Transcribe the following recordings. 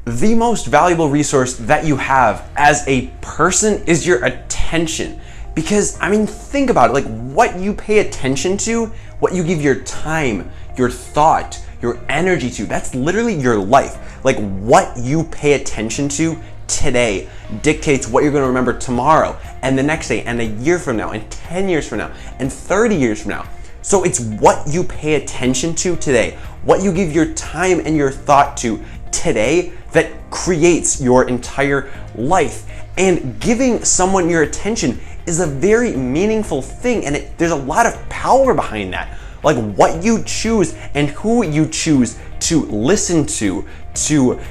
The most valuable resource that you have as a person is your attention. Because, I mean, think about it, like what you pay attention to, what you give your time, your thought, your energy to, that's literally your life. Like what you pay attention to today dictates what you're gonna remember tomorrow and the next day and a year from now and 10 years from now and 30 years from now. So it's what you pay attention to today, what you give your time and your thought to today that creates your entire life. And giving someone your attention is a very meaningful thing, and there's a lot of power behind that. Like what you choose and who you choose to listen to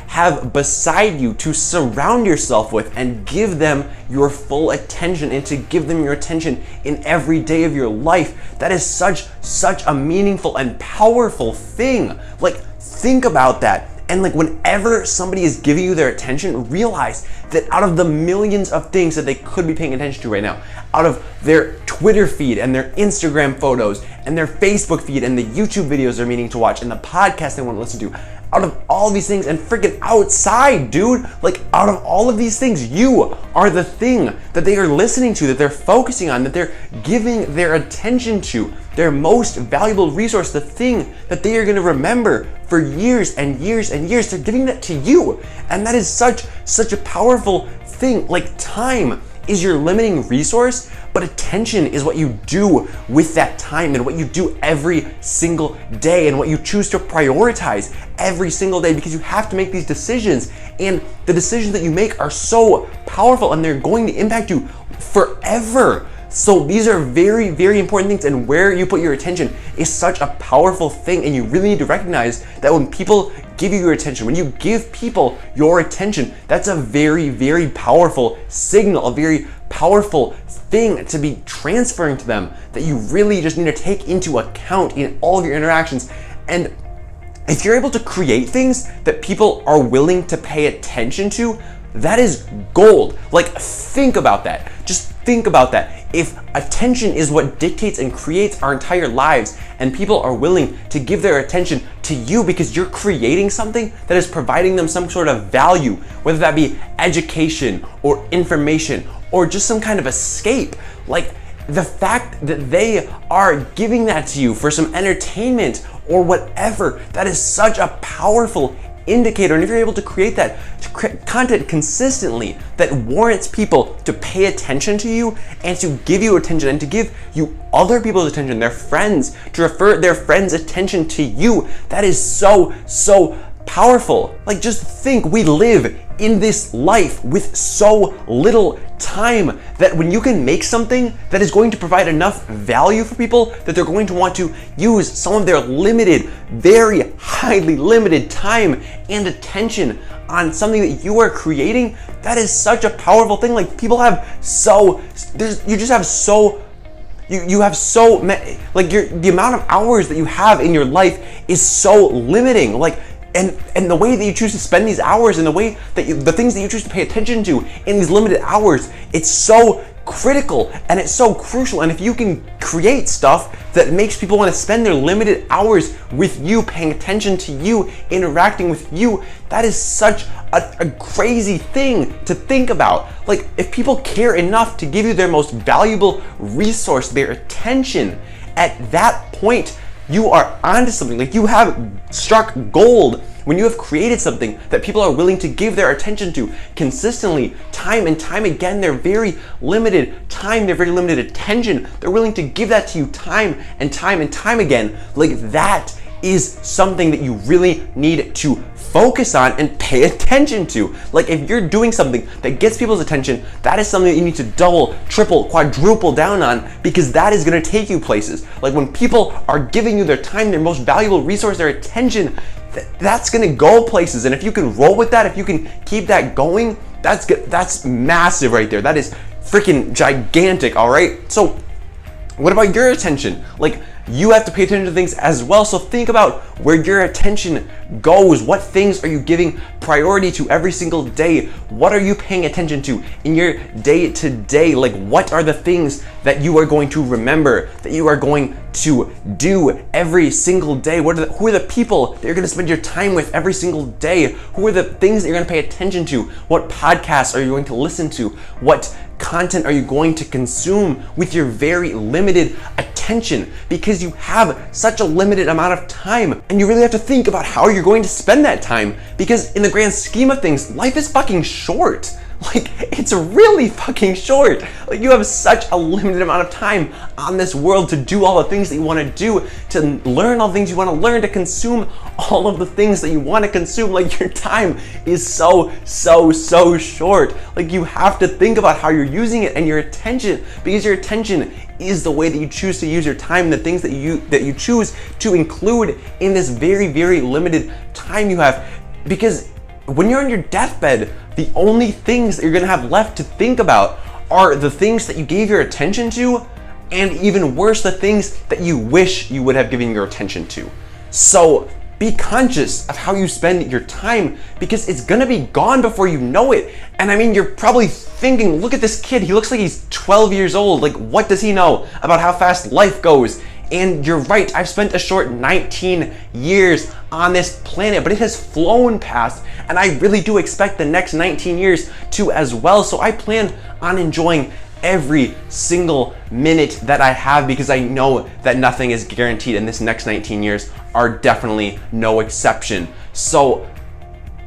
have beside you, to surround yourself with and give them your full attention and to give them your attention in every day of your life. That is such a meaningful and powerful thing. Like think about that. And like whenever somebody is giving you their attention, realize that out of the millions of things that they could be paying attention to right now, out of their Twitter feed and their Instagram photos and their Facebook feed and the YouTube videos they're meaning to watch and the podcast they want to listen to, out of all these things and freaking outside, dude, like out of all of these things, you are the thing that they are listening to, that they're focusing on, that they're giving their attention to, their most valuable resource, the thing that they are going to remember for years and years and years. They're giving that to you. And that is such a powerful thing. Like time is your limiting resource, but attention is what you do with that time and what you do every single day and what you choose to prioritize every single day, because you have to make these decisions, and the decisions that you make are so powerful and they're going to impact you forever. So these are very, very important things, and where you put your attention is such a powerful thing, and you really need to recognize that when people give you your attention, when you give people your attention, that's a very, very powerful signal, a very powerful thing to be transferring to them that you really just need to take into account in all of your interactions. And if you're able to create things that people are willing to pay attention to, that is gold. Like think about that. Just think about that. If attention is what dictates and creates our entire lives, and people are willing to give their attention to you because you're creating something that is providing them some sort of value, whether that be education or information or just some kind of escape, like the fact that they are giving that to you for some entertainment or whatever, that is such a powerful indicator. And if you're able to create that content consistently that warrants people to pay attention to you and to give you attention and to give you other people's attention, their friends, to refer their friends' attention to you, that is so powerful. Like just think, we live in this life with so little time that when you can make something that is going to provide enough value for people that they're going to want to use some of their limited, very highly limited time and attention on something that you are creating, that is such a powerful thing. Like people have the amount of hours that you have in your life is so limiting. Like and the way that you choose to spend these hours and the way that the things that you choose to pay attention to in these limited hours, it's so critical and it's so crucial. And if you can create stuff that makes people want to spend their limited hours with you, paying attention to you, interacting with you, that is such a crazy thing to think about. Like if people care enough to give you their most valuable resource, their attention, at that point you are onto something. Like you have struck gold when you have created something that people are willing to give their attention to consistently, time and time again. They're very limited time, they're very limited attention. They're willing to give that to you time and time and time again. Like that is something that you really need to focus on and pay attention to. Like if you're doing something that gets people's attention, that is something that you need to double, triple, quadruple down on, because that is going to take you places. Like when people are giving you their time, their most valuable resource, their attention, that's going to go places. And if you can roll with that, if you can keep that going, that's good. That's massive right there. That is freaking gigantic. All right. So what about your attention? Like you have to pay attention to things as well. So think about where your attention goes. What things are you giving priority to every single day? What are you paying attention to in your day to day? Like, what are the things that you are going to remember, that you are going to do every single day? Who are the people that you're going to spend your time with every single day? Who are the things that you're going to pay attention to? What podcasts are you going to listen to? What content are you going to consume with your very limited attention? Because you have such a limited amount of time, and you really have to think about how you're going to spend that time, because in the grand scheme of things, life is fucking short. Like, it's really fucking short. Like, you have such a limited amount of time on this world to do all the things that you want to do, to learn all the things you want to learn, to consume all of the things that you want to consume. Like, your time is so short. Like, you have to think about how you're using it and your attention, because your attention is the way that you choose to use your time, the things that you choose to include in this very limited time you have. Because when you're on your deathbed, the only things that you're gonna have left to think about are the things that you gave your attention to, and even worse, the things that you wish you would have given your attention to. So be conscious of how you spend your time, because it's gonna be gone before you know it. And I mean, you're probably thinking, look at this kid, he looks like he's 12 years old. Like, what does he know about how fast life goes? And you're right, I've spent a short 19 years on this planet, but it has flown past, and I really do expect the next 19 years to as well. So I plan on enjoying every single minute that I have, because I know that nothing is guaranteed, and this next 19 years are definitely no exception. So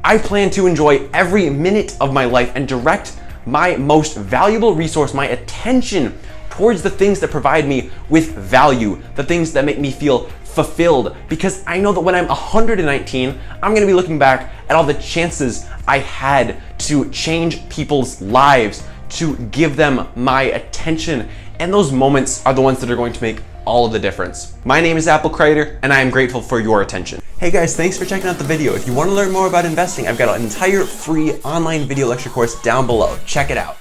I plan to enjoy every minute of my life and direct my most valuable resource, my attention, towards the things that provide me with value, the things that make me feel fulfilled. Because I know that when I'm 119, I'm gonna be looking back at all the chances I had to change people's lives, to give them my attention, and those moments are the ones that are going to make all of the difference. My name is Apple Crider, and I am grateful for your attention. Hey guys, thanks for checking out the video. If you want to learn more about investing, I've got an entire free online video lecture course down below. Check it out.